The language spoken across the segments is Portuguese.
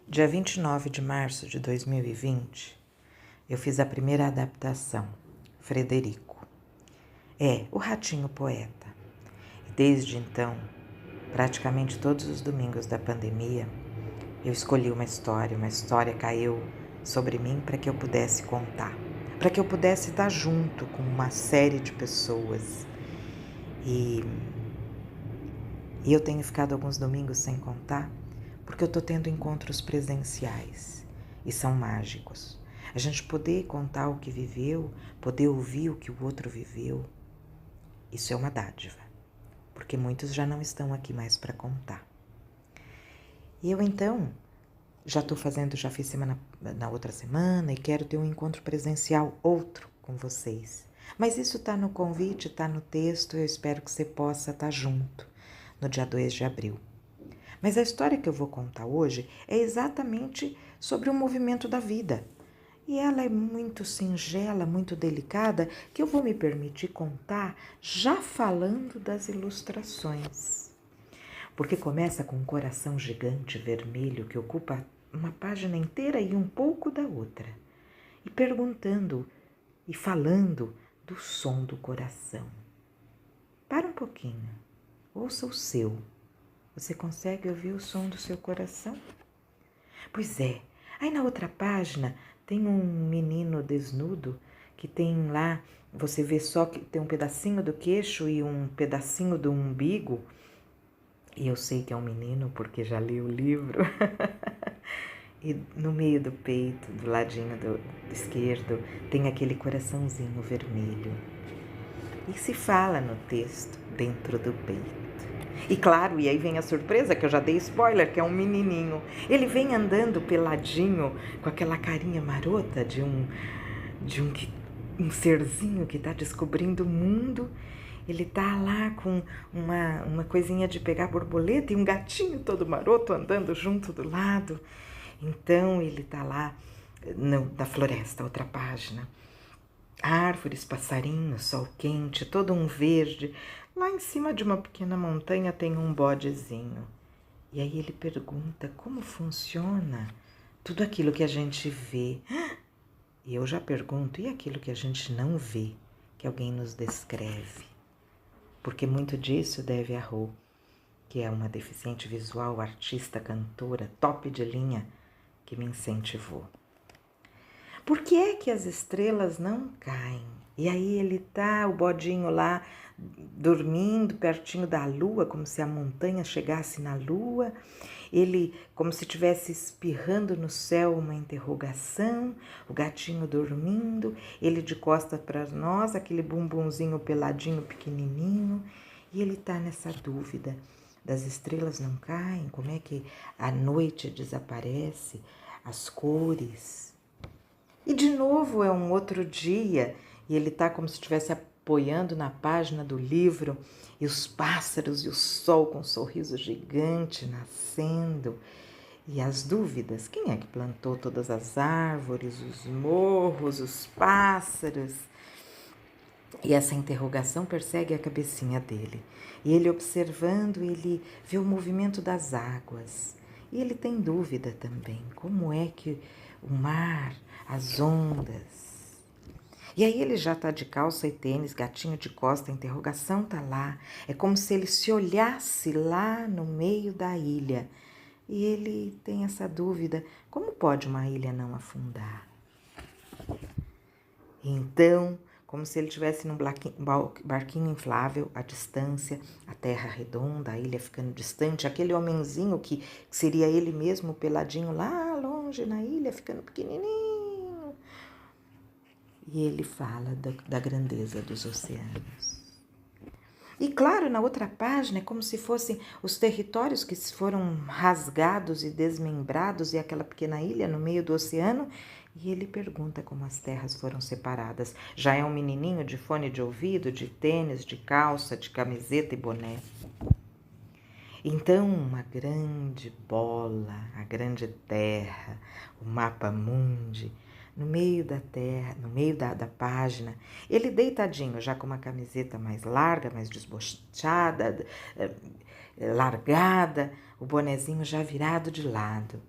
Dia 29 de março de 2020, eu fiz a primeira adaptação, Frederico. O Ratinho Poeta. E desde então, praticamente todos os domingos da pandemia, eu escolhi uma história caiu sobre mim para que eu pudesse contar, para que eu pudesse estar junto com uma série de pessoas. E eu tenho ficado alguns domingos sem contar, porque eu estou tendo encontros presenciais e são mágicos. A gente poder contar o que viveu, poder ouvir o que o outro viveu, isso é uma dádiva, porque muitos já não estão aqui mais para contar. E eu então já fiz semana na outra semana e quero ter um encontro presencial outro com vocês. Mas isso está no convite, está no texto, eu espero que você possa estar junto no dia 2 de abril. Mas a história que eu vou contar hoje é exatamente sobre o movimento da vida. E ela é muito singela, muito delicada, que eu vou me permitir contar já falando das ilustrações. Porque começa com um coração gigante vermelho que ocupa uma página inteira e um pouco da outra. E perguntando e falando do som do coração. Para um pouquinho, ouça o seu. Você consegue ouvir o som do seu coração? Pois é. Aí na outra página tem um menino desnudo que tem lá, você vê só que tem um pedacinho do queixo e um pedacinho do umbigo. E eu sei que é um menino porque já li o livro. E no meio do peito, do ladinho do esquerdo, tem aquele coraçãozinho vermelho. E se fala no texto, dentro do peito. E claro, e aí vem a surpresa, que eu já dei spoiler, que é um menininho. Ele vem andando peladinho, com aquela carinha marota de um serzinho que está descobrindo o mundo. Ele tá lá com uma coisinha de pegar borboleta e um gatinho todo maroto andando junto do lado. Então ele tá lá da floresta, outra página. Árvores, passarinhos, sol quente, todo um verde. Lá em cima de uma pequena montanha tem um bodezinho. E aí ele pergunta como funciona tudo aquilo que a gente vê. E eu já pergunto, e aquilo que a gente não vê, que alguém nos descreve? Porque muito disso deve a Rô, que é uma deficiente visual, artista, cantora, top de linha, que me incentivou. Por que é que as estrelas não caem? E aí ele tá, o bodinho lá, dormindo pertinho da lua, como se a montanha chegasse na lua. Ele, como se estivesse espirrando no céu uma interrogação, o gatinho dormindo, ele de costas para nós, aquele bumbumzinho peladinho, pequenininho. E ele tá nessa dúvida, das estrelas não caem, como é que a noite desaparece, as cores. E de novo é um outro dia e ele está como se estivesse apoiando na página do livro e os pássaros e o sol com um sorriso gigante nascendo. E as dúvidas, quem é que plantou todas as árvores, os morros, os pássaros? E essa interrogação persegue a cabecinha dele. E ele observando, ele vê o movimento das águas. E ele tem dúvida também, como é que o mar, as ondas. E aí ele já tá de calça e tênis, gatinho de costa, a interrogação tá lá. É como se ele se olhasse lá no meio da ilha. E ele tem essa dúvida, como pode uma ilha não afundar? Então, como se ele estivesse num barquinho inflável, à distância, a terra redonda, a ilha ficando distante, aquele homenzinho que seria ele mesmo peladinho lá longe na ilha, ficando pequenininho. E ele fala da grandeza dos oceanos. E claro, na outra página é como se fossem os territórios que foram rasgados e desmembrados e aquela pequena ilha no meio do oceano. E ele pergunta como as terras foram separadas. Já é um menininho de fone de ouvido, de tênis, de calça, de camiseta e boné. Então, uma grande bola, a grande terra, o mapa mundi, no meio da terra, no meio da página, ele deitadinho, já com uma camiseta mais larga, mais desbochada, largada, o bonezinho já virado de lado.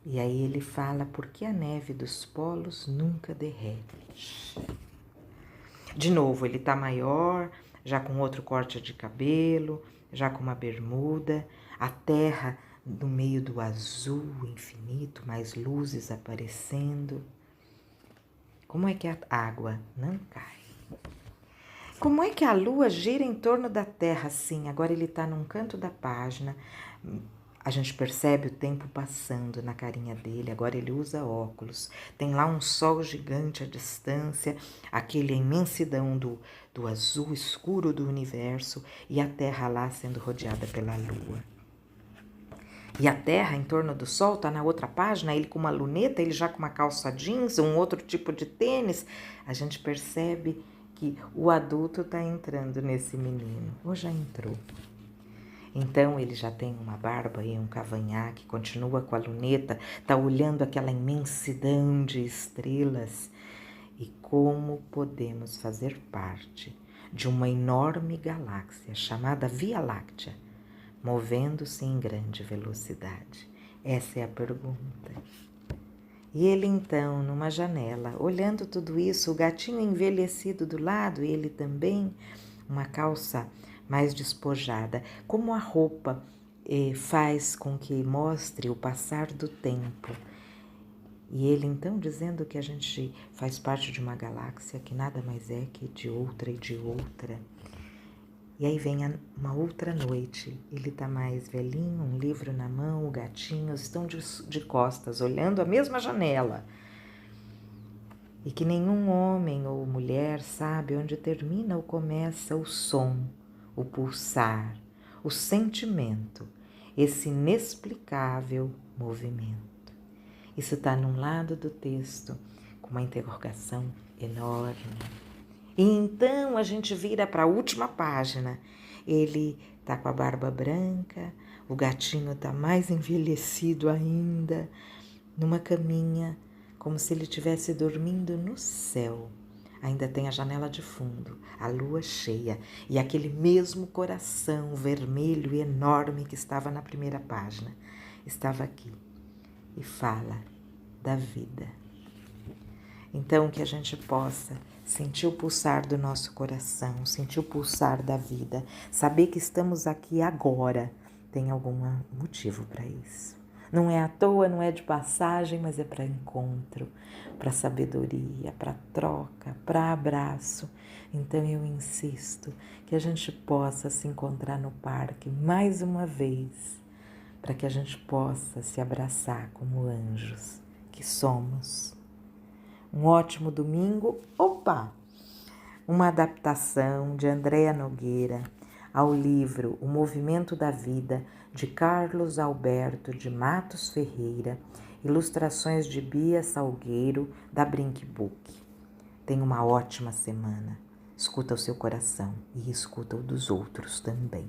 E aí ele fala por que a neve dos polos nunca derrete. De novo, ele tá maior, já com outro corte de cabelo, já com uma bermuda, a terra no meio do azul infinito, mais luzes aparecendo. Como é que a água não cai? Como é que a lua gira em torno da terra assim? Agora ele está num canto da página, a gente percebe o tempo passando na carinha dele, agora ele usa óculos. Tem lá um sol gigante à distância, aquele imensidão do azul escuro do universo e a terra lá sendo rodeada pela lua. E a terra em torno do sol está na outra página, ele com uma luneta, ele já com uma calça jeans, um outro tipo de tênis. A gente percebe que o adulto está entrando nesse menino, ou já entrou. Então ele já tem uma barba e um cavanhaque, continua com a luneta, está olhando aquela imensidão de estrelas. E como podemos fazer parte de uma enorme galáxia chamada Via Láctea, movendo-se em grande velocidade? Essa é a pergunta. E ele então, numa janela, olhando tudo isso, o gatinho envelhecido do lado, ele também, uma calça mais despojada, como a roupa faz com que mostre o passar do tempo. E ele então dizendo que a gente faz parte de uma galáxia que nada mais é que de outra e de outra. E aí vem uma outra noite, ele tá mais velhinho, um livro na mão, o gatinho, estão de costas, olhando a mesma janela. E que nenhum homem ou mulher sabe onde termina ou começa o som, o pulsar, o sentimento, esse inexplicável movimento. Isso está num lado do texto, com uma interrogação enorme. E então a gente vira para a última página. Ele tá com a barba branca, o gatinho tá mais envelhecido ainda, numa caminha, como se ele estivesse dormindo no céu. Ainda tem a janela de fundo, a lua cheia e aquele mesmo coração vermelho e enorme que estava na primeira página. Estava aqui e fala da vida. Então que a gente possa sentir o pulsar do nosso coração, sentir o pulsar da vida, saber que estamos aqui agora, tem algum motivo para isso. Não é à toa, não é de passagem, mas é para encontro, para sabedoria, para troca, para abraço. Então eu insisto que a gente possa se encontrar no parque mais uma vez, para que a gente possa se abraçar como anjos que somos. Um ótimo domingo. Opa! Uma adaptação de Andréa Nogueira ao livro O Movimento da Vida, de Carlos Alberto de Matos Ferreira, ilustrações de Bia Salgueiro, da Brink Book. Tenha uma ótima semana. Escuta o seu coração e escuta o dos outros também.